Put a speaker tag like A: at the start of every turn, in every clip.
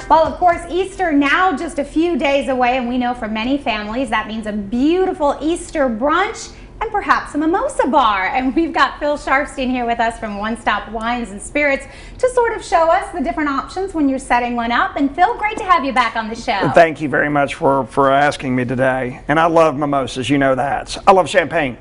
A: Well, of course, Easter now just a few days away, and we know for many families that means a beautiful Easter brunch and perhaps a mimosa bar. And we've got Phil Scharfstein here with us from One Stop Wines and Spirits to sort of show us the different options when you're setting one up. And Phil, great to have you back on the show.
B: Thank you very much for asking me today. And I love mimosas, you know that. I love champagne.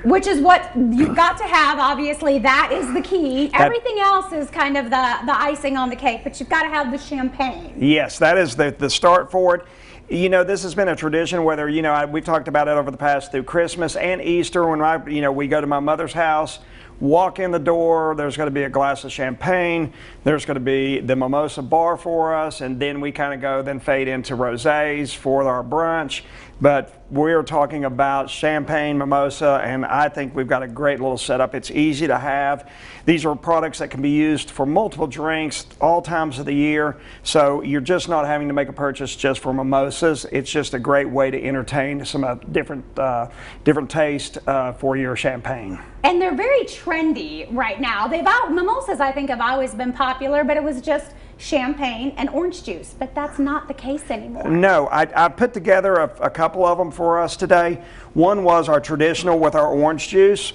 A: Which is what you've got to have, obviously. That is the key. Everything else is kind of the icing on the cake, but you've got to have the champagne.
B: Yes, that is the start for it. You know, this has been a tradition, whether, you know, we've talked about it over the past through Christmas and Easter when we go to my mother's house, walk in the door, there's going to be a glass of champagne, there's going to be the Mimosa Bar for us, and then we kind of then fade into rosés for our brunch. But we're talking about champagne, mimosa, and I think we've got a great little setup. It's easy to have. These are products that can be used for multiple drinks all times of the year, so you're just not having to make a purchase just for mimosas. It's just a great way to entertain some different taste for your champagne.
A: And they're very trendy right now. Mimosas, I think, have always been popular, but it was just champagne and orange juice, but that's not the case anymore.
B: No, I put together a couple of them for us today. One was our traditional with our orange juice.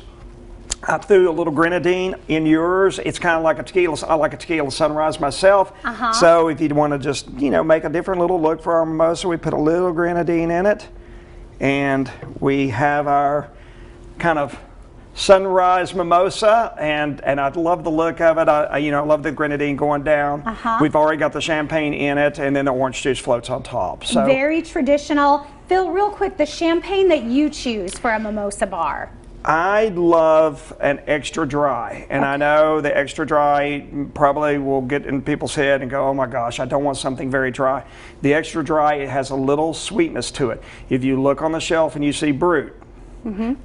B: I threw a little grenadine in yours. It's kind of like a tequila. I like a tequila sunrise myself. So if you want to just, you know, make a different little look for our mimosa, we put a little grenadine in it, and we have our kind of sunrise mimosa, and I love the look of it. I love the grenadine going down. We've already got the champagne in it, and then the orange juice floats on top. So
A: very traditional. Phil, real quick, the champagne that you choose for a mimosa bar.
B: I love an extra dry, and I know the extra dry probably will get in people's head and go, oh my gosh, I don't want something very dry. The extra dry, it has a little sweetness to it. If you look on the shelf and you see Brut,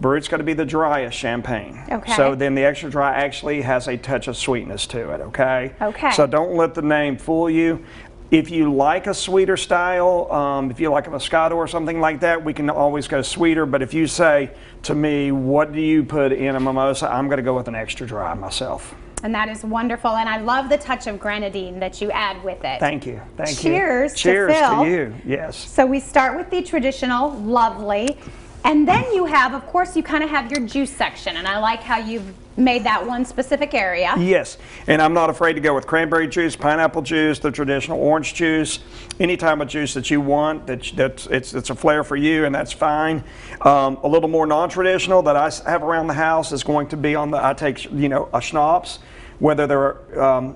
B: Brut's going to be the driest champagne. So then the extra dry actually has a touch of sweetness to it, okay? So don't let the name fool you. If you like a sweeter style, if you like a Moscato or something like that, we can always go sweeter. But if you say to me, what do you put in a mimosa, I'm going to go with an extra dry myself.
A: And that is wonderful, and I love the touch of grenadine that you add with it.
B: Thank you. Thank you.
A: Cheers to
B: Phil. Cheers to you. Yes.
A: So we start with the traditional, lovely. And then you have, of course, you kind of have your juice section, and I like how you've made that one specific area.
B: Yes, and I'm not afraid to go with cranberry juice, pineapple juice, the traditional orange juice, any type of juice that you want. It's a flair for you, and that's fine. A little more non-traditional that I have around the house is going to be I take a schnapps. Whether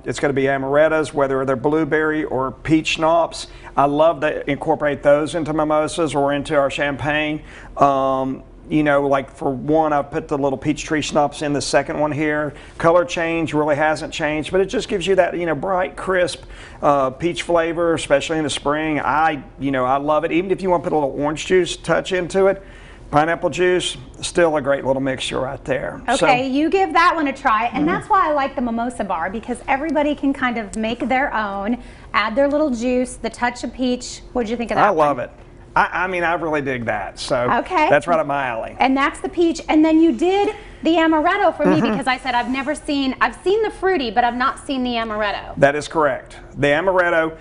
B: it's going to be amarettos, whether they're blueberry or peach schnapps. I love to incorporate those into mimosas or into our champagne. Like for one, I've put the little peach tree schnapps in the second one here. Color change really hasn't changed, but it just gives you that bright, crisp peach flavor, especially in the spring. I love it. Even if you want to put a little orange juice touch into it. Pineapple juice, still a great little mixture right there.
A: Okay, you give that one a try, and that's why I like the Mimosa Bar, because everybody can kind of make their own, add their little juice, the touch of peach. What did you think of that?
B: I love it. I mean, I really dig that. So that's right up my alley.
A: And that's the peach, and then you did the amaretto for me because I said I've seen the fruity, but I've not seen the amaretto.
B: That is correct. The amaretto,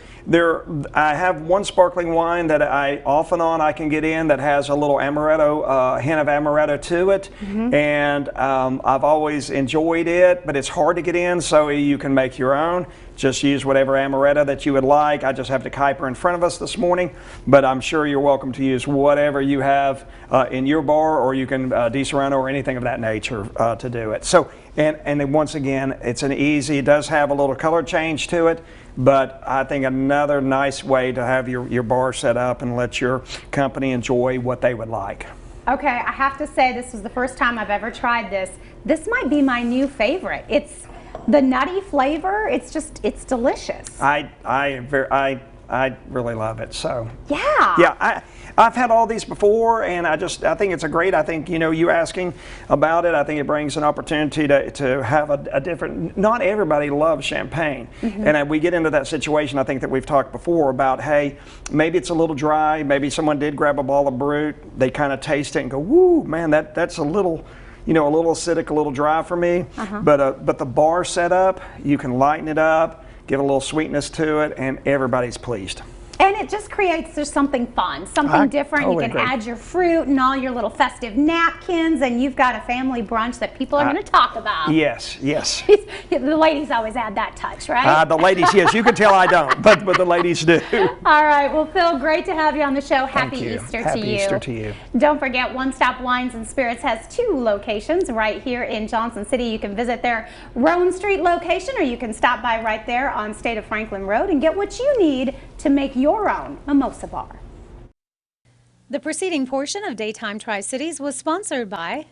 B: I have one sparkling wine that I can get in that has a little amaretto, hint of amaretto to it, and I've always enjoyed it, but it's hard to get in, so you can make your own. Just use whatever amaretto that you would like. I just have the Kuiper in front of us this morning, but I'm sure you're welcome to use whatever you have in your bar, or you can Di Serrano or anything of that nature to do it. So, and then once again, it does have a little color change to it, but I think another nice way to have your bar set up and let your company enjoy what they would like.
A: Okay, I have to say this was the first time I've ever tried this. This might be my new favorite. It's the nutty flavor. It's delicious.
B: I really love it. So
A: yeah,
B: I've had all these before, and I think it's I think you asking about it, I think it brings an opportunity to have a different. Not everybody loves champagne, and we get into that situation. I think that we've talked before about, hey, maybe it's a little dry. Maybe someone did grab a bottle of Brut. They kind of taste it and go, woo, man, that's a little. A little acidic, a little dry for me, but the bar setup, you can lighten it up, give a little sweetness to it, and everybody's pleased.
A: And it just creates just something fun, something different.
B: Totally
A: You can
B: agree.
A: add your fruit and all your little festive napkins, and you've got a family brunch that people are going to talk about.
B: Yes, yes.
A: The ladies always add that touch, right?
B: The ladies, yes, you can tell I don't, but the ladies do.
A: All right, well, Phil, great to have you on the show. Happy
B: Thank you.
A: Easter
B: Happy
A: to you.
B: Easter to you.
A: Don't forget, One Stop Wines and Spirits has 2 locations right here in Johnson City. You can visit their Roan Street location, or you can stop by right there on State of Franklin Road and get what you need to make your own Mimosa Bar.
C: The preceding portion of Daytime Tri-Cities was sponsored by